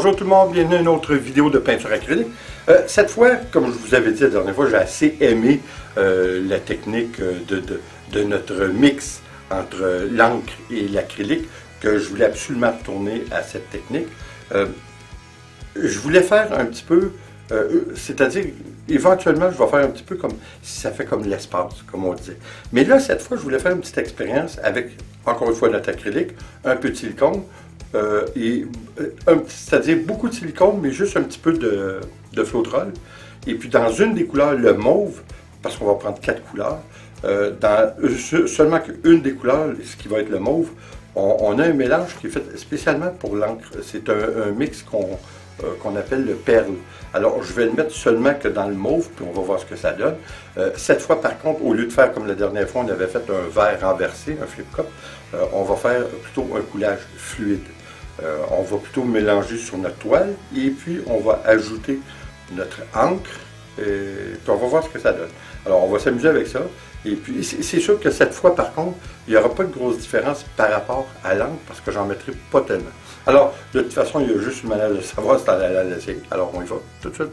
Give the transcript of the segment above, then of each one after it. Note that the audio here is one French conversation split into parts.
Bonjour tout le monde, bienvenue à une autre vidéo de peinture acrylique. Cette fois, comme je vous avais dit la dernière fois, j'ai assez aimé la technique de notre mix entre l'encre et l'acrylique que je voulais absolument retourner à cette technique. Je voulais faire un petit peu, c'est-à-dire, éventuellement, je vais faire un petit peu comme si ça fait comme l'espace, comme on disait. Mais là, cette fois, je voulais faire une petite expérience avec, encore une fois, notre acrylique, un peu de silicone, c'est-à-dire beaucoup de silicone, mais juste un petit peu de floetrol. Et puis dans une des couleurs, le mauve, parce qu'on va prendre 4 couleurs, dans seulement qu'une des couleurs, ce qui va être le mauve, on a un mélange qui est fait spécialement pour l'encre. C'est un mix qu'on appelle le perle. Alors, je vais le mettre seulement que dans le mauve, puis on va voir ce que ça donne. Cette fois, par contre, au lieu de faire comme la dernière fois, on avait fait un verre renversé, un flip cup, on va faire plutôt un coulage fluide. On va plutôt mélanger sur notre toile, et puis on va ajouter notre encre, et puis on va voir ce que ça donne. Alors, on va s'amuser avec ça. Et puis, c'est sûr que cette fois, par contre, il n'y aura pas de grosse différence par rapport à l'encre, parce que j'en mettrai pas tellement. Alors, de toute façon, il y a juste une manière de savoir si t'en as l'essayer. Alors, on y va tout de suite.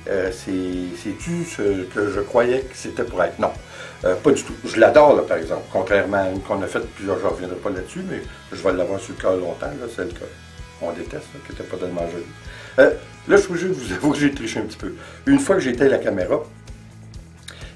c'est-tu ce que je croyais que c'était pour être? Non, pas du tout. Je l'adore, là, par exemple, contrairement à une qu'on a faite, puis je ne reviendrai pas là-dessus, mais je vais l'avoir sur le cœur longtemps, là, celle qu'on déteste, là, qui n'était pas tellement jolie. Là, je suis obligé de vous avouer que j'ai triché un petit peu. Une fois que j'ai éteint la caméra,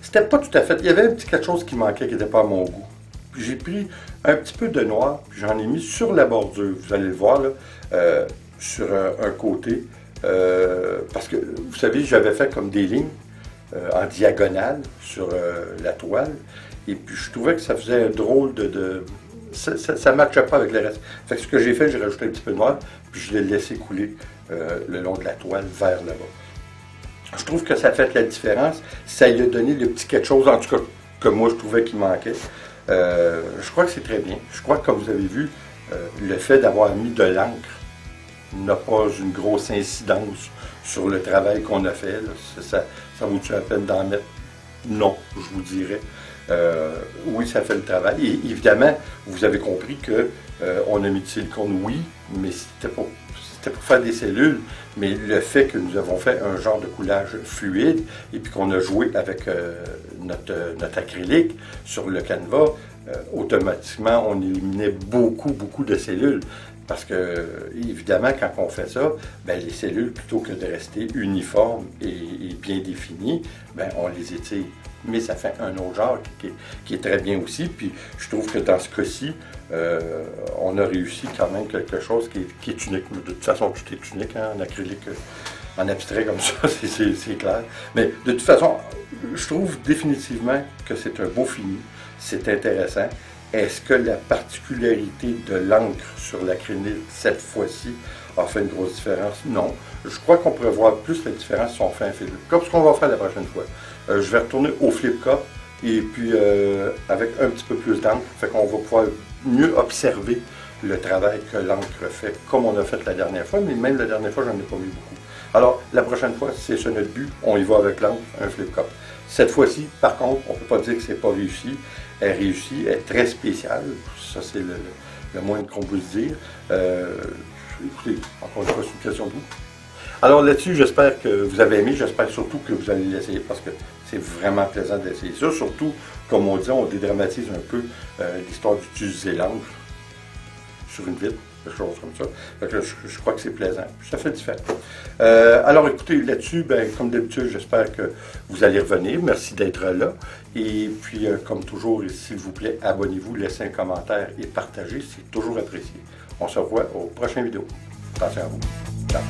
c'était pas tout à fait. Il y avait un petit quelque chose qui manquait, qui n'était pas à mon goût. Puis j'ai pris un petit peu de noir, puis j'en ai mis sur la bordure. Vous allez le voir, là, sur un côté. Parce que, vous savez, j'avais fait comme des lignes en diagonale sur la toile. Et puis, je trouvais que ça faisait un drôle ça ne matchait pas avec le reste. Fait que ce que j'ai fait, j'ai rajouté un petit peu de noir, puis je l'ai laissé couler le long de la toile vers là-bas. Je trouve que ça fait la différence. Ça lui a donné le petit quelque chose, en tout cas, que moi, je trouvais qu'il manquait. Je crois que c'est très bien. Je crois que, comme vous avez vu, le fait d'avoir mis de l'encre n'a pas une grosse incidence sur le travail qu'on a fait. Ça vaut-tu la peine d'en mettre? Non, je vous dirais. Oui, ça fait le travail. Et évidemment, vous avez compris que on a mis du silicone, oui, mais c'était pour faire des cellules. Mais le fait que nous avons fait un genre de coulage fluide et puis qu'on a joué avec notre acrylique sur le canevas, automatiquement, on éliminait beaucoup de cellules. Parce que, évidemment, quand on fait ça, ben, les cellules, plutôt que de rester uniformes et bien définies, ben, on les étire. Mais ça fait un autre genre qui est très bien aussi. Puis je trouve que dans ce cas-ci, on a réussi quand même quelque chose qui est unique. De toute façon, tout est unique, hein, en acrylique, en abstrait comme ça, c'est clair. Mais de toute façon, je trouve définitivement que c'est un beau fini. C'est intéressant. Est-ce que la particularité de l'encre sur l'acrylique, cette fois-ci, a fait une grosse différence? Non. Je crois qu'on pourrait voir plus la différence si on fait un flip cup, ce qu'on va faire la prochaine fois. Je vais retourner au flip cup et puis avec un petit peu plus d'encre, fait qu'on va pouvoir mieux observer le travail que l'encre fait, comme on a fait la dernière fois, mais même la dernière fois, j'en ai pas mis beaucoup. Alors, la prochaine fois, c'est ça notre but, on y va avec l'encre, un flip cup. Cette fois-ci, par contre, on ne peut pas dire que c'est pas réussi. Elle réussit, elle est très spéciale, ça c'est le moins qu'on puisse dire. Écoutez, encore une fois, c'est une question de goût. Alors là-dessus, j'espère que vous avez aimé, j'espère surtout que vous allez l'essayer parce que c'est vraiment plaisant d'essayer ça. Surtout, comme on dit, on dédramatise un peu l'histoire d'utiliser l'encre sur une vitre, quelque chose comme ça. Donc, je crois que c'est plaisant, ça fait différent. Alors écoutez, là-dessus, ben, comme d'habitude, j'espère que vous allez revenir. Merci d'être là. Et puis, comme toujours, s'il vous plaît, abonnez-vous, laissez un commentaire et partagez, c'est toujours apprécié. On se revoit aux prochaines vidéos. Attention à vous. Ciao.